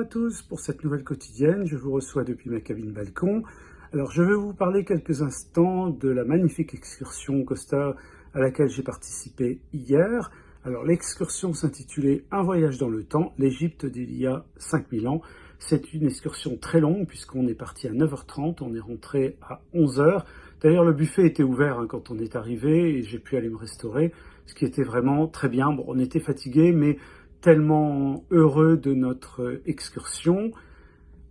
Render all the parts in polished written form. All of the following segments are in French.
tous pour cette nouvelle quotidienne. Je vous reçois depuis ma cabine balcon. Alors, je vais vous parler quelques instants de la magnifique excursion Costa à laquelle j'ai participé hier. Alors, l'excursion s'intitulait « Un voyage dans le temps, l'Égypte d'il y a 5000 ans ». C'est une excursion très longue puisqu'on est parti à 9h30, on est rentré à 11h. D'ailleurs, le buffet était ouvert quand on est arrivé et j'ai pu aller me restaurer, ce qui était vraiment très bien. Bon, on était fatigué, mais tellement heureux de notre excursion.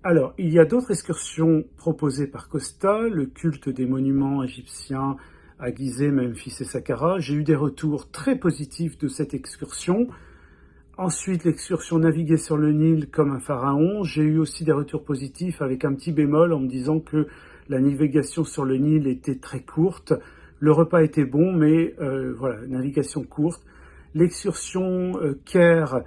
Alors, il y a d'autres excursions proposées par Costa, le culte des monuments égyptiens à Gizeh, Memphis et Saqqara. J'ai eu des retours très positifs de cette excursion. Ensuite, l'excursion naviguer sur le Nil comme un pharaon. J'ai eu aussi des retours positifs avec un petit bémol en me disant que la navigation sur le Nil était très courte. Le repas était bon, mais voilà, navigation courte. L'excursion Caire,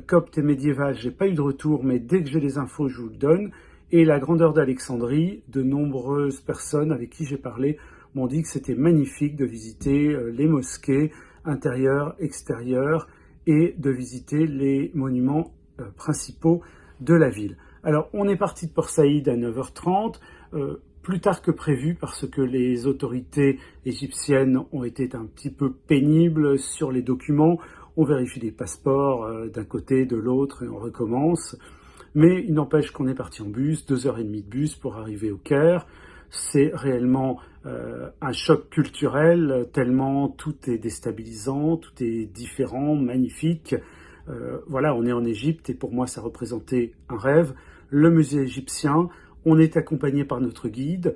copte et médiévale, j'ai pas eu de retour, mais dès que j'ai les infos, je vous le donne. Et la grandeur d'Alexandrie, de nombreuses personnes avec qui j'ai parlé m'ont dit que c'était magnifique de visiter les mosquées intérieures, extérieures, et de visiter les monuments principaux de la ville. Alors, on est parti de Port Saïd à 9h30, plus tard que prévu parce que les autorités égyptiennes ont été un petit peu pénibles sur les documents. On vérifie les passeports d'un côté, de l'autre et on recommence. Mais il n'empêche qu'on est parti en bus, 2h30 de bus pour arriver au Caire. C'est réellement un choc culturel, tellement tout est déstabilisant, tout est différent, magnifique. Voilà, on est en Égypte et pour moi ça représentait un rêve. Le musée égyptien, on est accompagné par notre guide,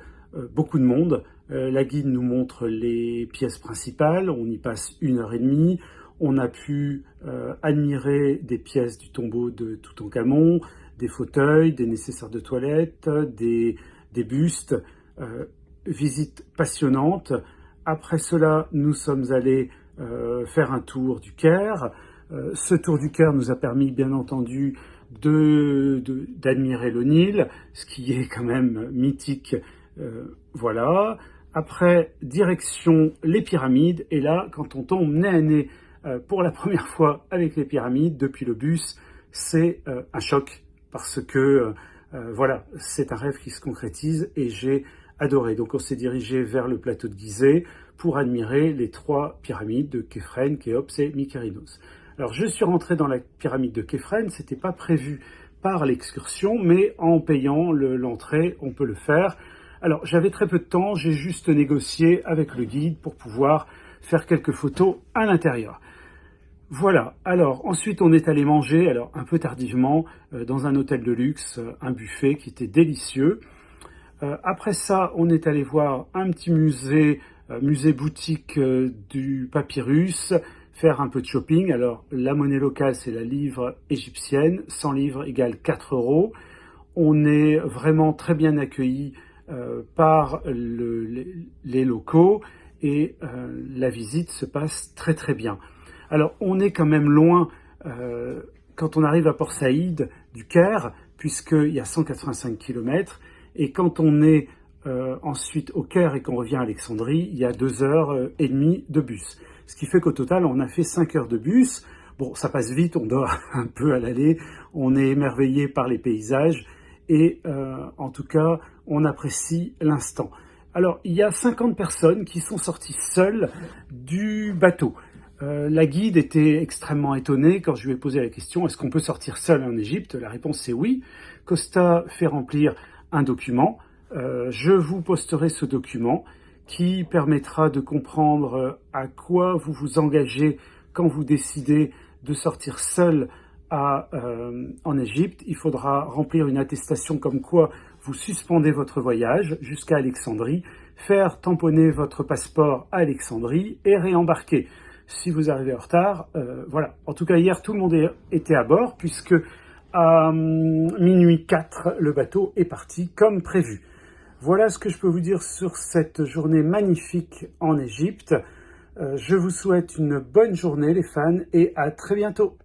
beaucoup de monde. La guide nous montre les pièces principales, on y passe 1h30. On a pu admirer des pièces du tombeau de Toutankhamon, des fauteuils, des nécessaires de toilette, des bustes. Visite passionnante. Après cela, nous sommes allés faire un tour du Caire. Ce tour du Caire nous a permis, bien entendu, d'admirer le Nil, ce qui est quand même mythique. Voilà. Après, direction les pyramides. Et là, quand on tombe nez à nez pour la première fois avec les pyramides, depuis le bus, c'est un choc. Parce que, voilà, c'est un rêve qui se concrétise et j'ai adoré. Donc on s'est dirigé vers le plateau de Gizeh pour admirer les 3 pyramides de Képhren, Khéops et Mykérinos. Alors je suis rentré dans la pyramide de Képhren, c'était pas prévu par l'excursion, mais en payant l'entrée, on peut le faire. Alors j'avais très peu de temps, j'ai juste négocié avec le guide pour pouvoir faire quelques photos à l'intérieur. Voilà, alors ensuite on est allé manger, alors un peu tardivement, dans un hôtel de luxe, un buffet qui était délicieux. Après ça, on est allé voir un petit musée, musée boutique du papyrus, faire un peu de shopping. Alors, la monnaie locale, c'est la livre égyptienne. 100 livres égale 4 euros. On est vraiment très bien accueillis par les locaux et la visite se passe très très bien. Alors, on est quand même loin quand on arrive à Port Saïd du Caire, puisqu'il y a 185 km. Et quand on est ensuite au Caire et qu'on revient à Alexandrie, il y a 2h30 de bus. Ce qui fait qu'au total, on a fait 5 heures de bus. Bon, ça passe vite, on dort un peu à l'aller, on est émerveillé par les paysages et en tout cas, on apprécie l'instant. Alors, il y a 50 personnes qui sont sorties seules du bateau. La guide était extrêmement étonnée quand je lui ai posé la question « Est-ce qu'on peut sortir seul en Égypte ?» La réponse c'est oui. Costa fait remplir un document. Je vous posterai ce document qui permettra de comprendre à quoi vous vous engagez quand vous décidez de sortir seul en Égypte. Il faudra remplir une attestation comme quoi vous suspendez votre voyage jusqu'à Alexandrie, faire tamponner votre passeport à Alexandrie et réembarquer. Si vous arrivez en retard, voilà. En tout cas, hier, tout le monde était à bord puisque à minuit 4, le bateau est parti comme prévu. Voilà ce que je peux vous dire sur cette journée magnifique en Égypte. Je vous souhaite une bonne journée les fans et à très bientôt.